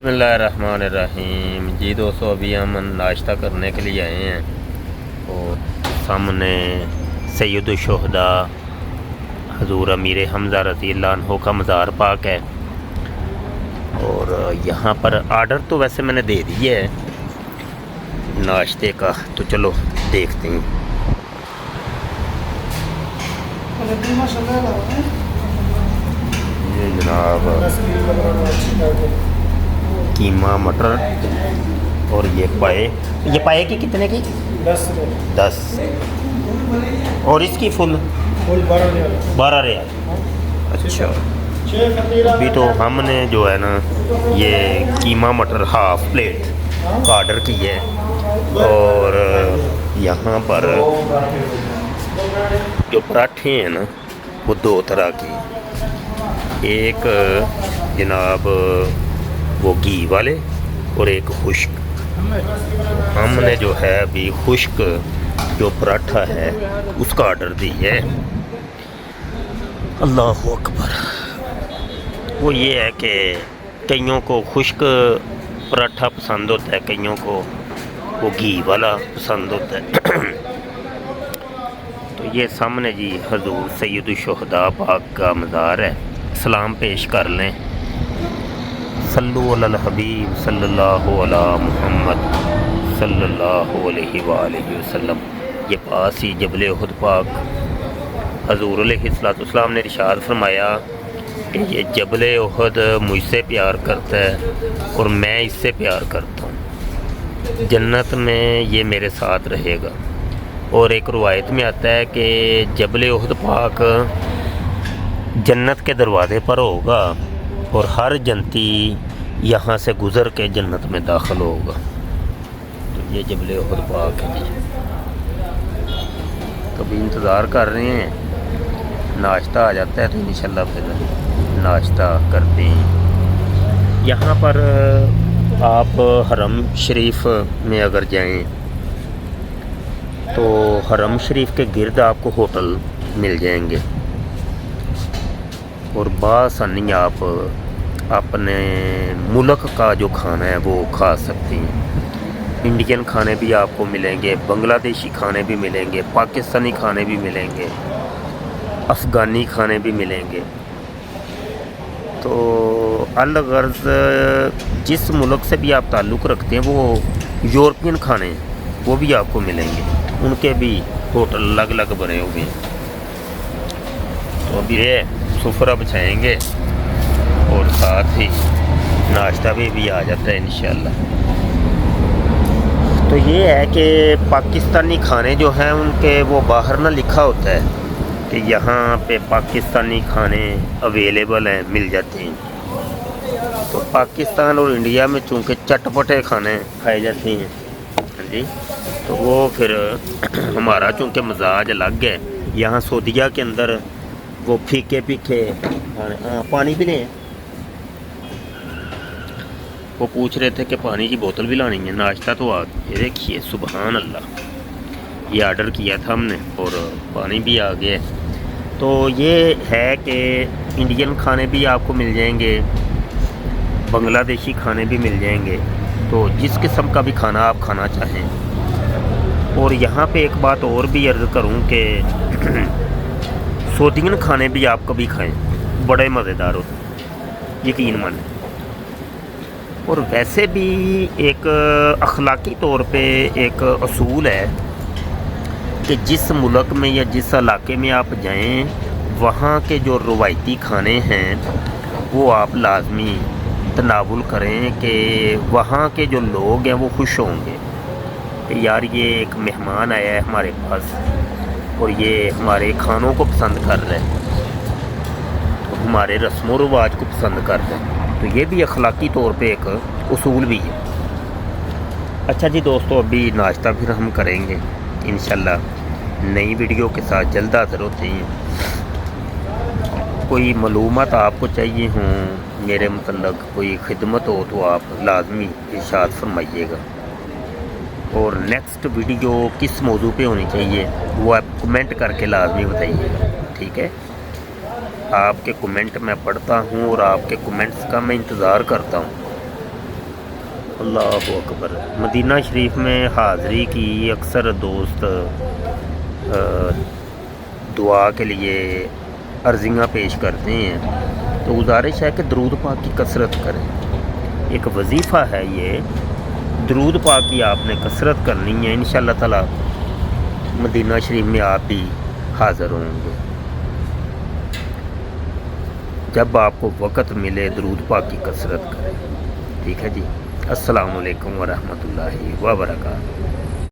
बिस्मिल्लाहिर्रहमानिर्रहीम। जी दोस्तों, अभी हम नाश्ता करने के लिए आए हैं और सामने सैयदुश्शुहदा हज़ूर अमीर हमज़ा रज़ियल्लाहु अन्हु का मज़ार पाक है। और यहाँ पर आर्डर तो वैसे मैंने दे दिया है नाश्ते का, तो चलो देखते हैं। ये जनाब कीमा मटर और ये पाए की कितने की? 10। और इसकी फुल 12 रियाल। अच्छा, अभी तो हमने जो है ना ये कीमा मटर हाफ प्लेट का ऑर्डर किया है। और यहाँ पर जो पराठे हैं ना वो 2 तरह की, एक जनाब वो घी वाले और एक खुश्क। हमने जो है अभी खुश्क जो पराठा है उसका ऑर्डर दिया है। अल्लाह अकबर। वो ये है कि कईयों को खुश्क पराठा पसंद होता है, कईयों को वो घी वाला पसंद होता है। तो ये सामने जी हजूर सैयदुश्शुहदा पाक का मज़ार है। सलाम पेश कर लें। सल्लु अलल हबीब सल्लल्लाहु अला मुहम्मद सल्लल्लाहु अलैहि वसल्लम। ये पास ही जबल उहद पाक हजूर अलैहिस्सलाम ने इरशाद फरमाया कि ये जबल उहद मुझसे प्यार करता है और मैं इससे प्यार करता हूँ। जन्नत में ये मेरे साथ रहेगा। और एक रवायत में आता है कि जबल उहद पाक जन्नत के दरवाज़े पर होगा और हर जन्नती यहाँ से गुज़र के जन्नत में दाखिल होगा। तो ये जबल उहद पाक है जी। कभी इंतज़ार कर रहे हैं, नाश्ता आ जाता है तो इंशाल्लाह फिर नाश्ता करते हैं। यहाँ पर आप हरम शरीफ में अगर जाएं तो हरम शरीफ के गिर्द आपको होटल मिल जाएंगे और बासानी आप अपने मुल्क का जो खाना है वो खा सकते हैं। इंडियन खाने भी आपको मिलेंगे, बांग्लादेशी खाने भी मिलेंगे, पाकिस्तानी खाने भी मिलेंगे, अफ़गानी खाने भी मिलेंगे। तो अलगर्ज़ जिस मुल्क से भी आप ताल्लुक़ रखते हैं वो यूरोपियन खाने वो भी आपको मिलेंगे, उनके भी होटल अलग अलग बने हुए हैं। तो अभी ये सुफरा बिछाएंगे और साथ ही नाश्ता भी आ जाता है इंशाल्लाह। तो ये है कि पाकिस्तानी खाने जो हैं उनके वो बाहर ना लिखा होता है कि यहाँ पे पाकिस्तानी खाने अवेलेबल हैं, मिल जाते हैं। तो पाकिस्तान और इंडिया में चूँकि चटपटे खाने खाए जाते हैं जी, तो वो फिर हमारा चूँकि मजाज अलग है। यहाँ सऊदीया के अंदर वो फीके फीके पानी भी लें। वो पूछ रहे थे कि पानी की बोतल भी लानी है। नाश्ता तो आ गया, ये देखिए सुबहान अल्लाह। ये ऑर्डर किया था हमने और पानी भी आ गया। तो ये है कि इंडियन खाने भी आपको मिल जाएंगे, बांग्लादेशी खाने भी मिल जाएंगे। तो जिस किस्म का भी खाना आप खाना चाहें। और यहाँ पे एक बात और भी अर्ज़ करूँ कि सऊदीयन खाने भी आप कभी खाएं, बड़े मज़ेदार होते हैं, यकीन मानें। और वैसे भी एक अखलाकी तौर पे एक असूल है कि जिस मुल्क में या जिस इलाके में आप जाएं वहाँ के जो रवायती खाने हैं वो आप लाजमी तनावुल करें कि वहाँ के जो लोग हैं वो खुश होंगे कि यार ये एक मेहमान आया है हमारे पास और ये हमारे खानों को पसंद कर रहे हैं, तो हमारे रस्म व रिवाज को पसंद कर रहे हैं। तो ये भी अखलाकी तौर पे एक उसूल भी है। अच्छा जी दोस्तों, अभी नाश्ता फिर हम करेंगे इंशाल्लाह। नई वीडियो के साथ जल्द हाज़िर होते हैं। कोई मालूमात आपको चाहिए हों मेरे मतलब, कोई खिदमत हो तो आप लाजमी इरशाद फरमाइएगा। और नेक्स्ट वीडियो किस मौजू पे होनी चाहिए वो आप कमेंट करके लाजमी बताइएगा, ठीक है। आपके कमेंट मैं पढ़ता हूँ और आपके कमेंट्स का मैं इंतज़ार करता हूँ। اللہ اکبر. مدینہ شریف میں حاضری کی اکثر دوست دعا کے لیے عرضیاں پیش کرتے ہیں، تو گزارش ہے کہ درود پاک کی کثرت کریں. ایک وظیفہ ہے یہ، درود پاک کی آپ نے کثرت کرنی ہے. انشاءاللہ تعالی مدینہ شریف میں آپ بھی حاضر ہوں گے. جب آپ کو وقت ملے درود پاک کی کثرت کریں. ٹھیک ہے جی. السلام علیکم ورحمۃ اللہ وبرکاتہ.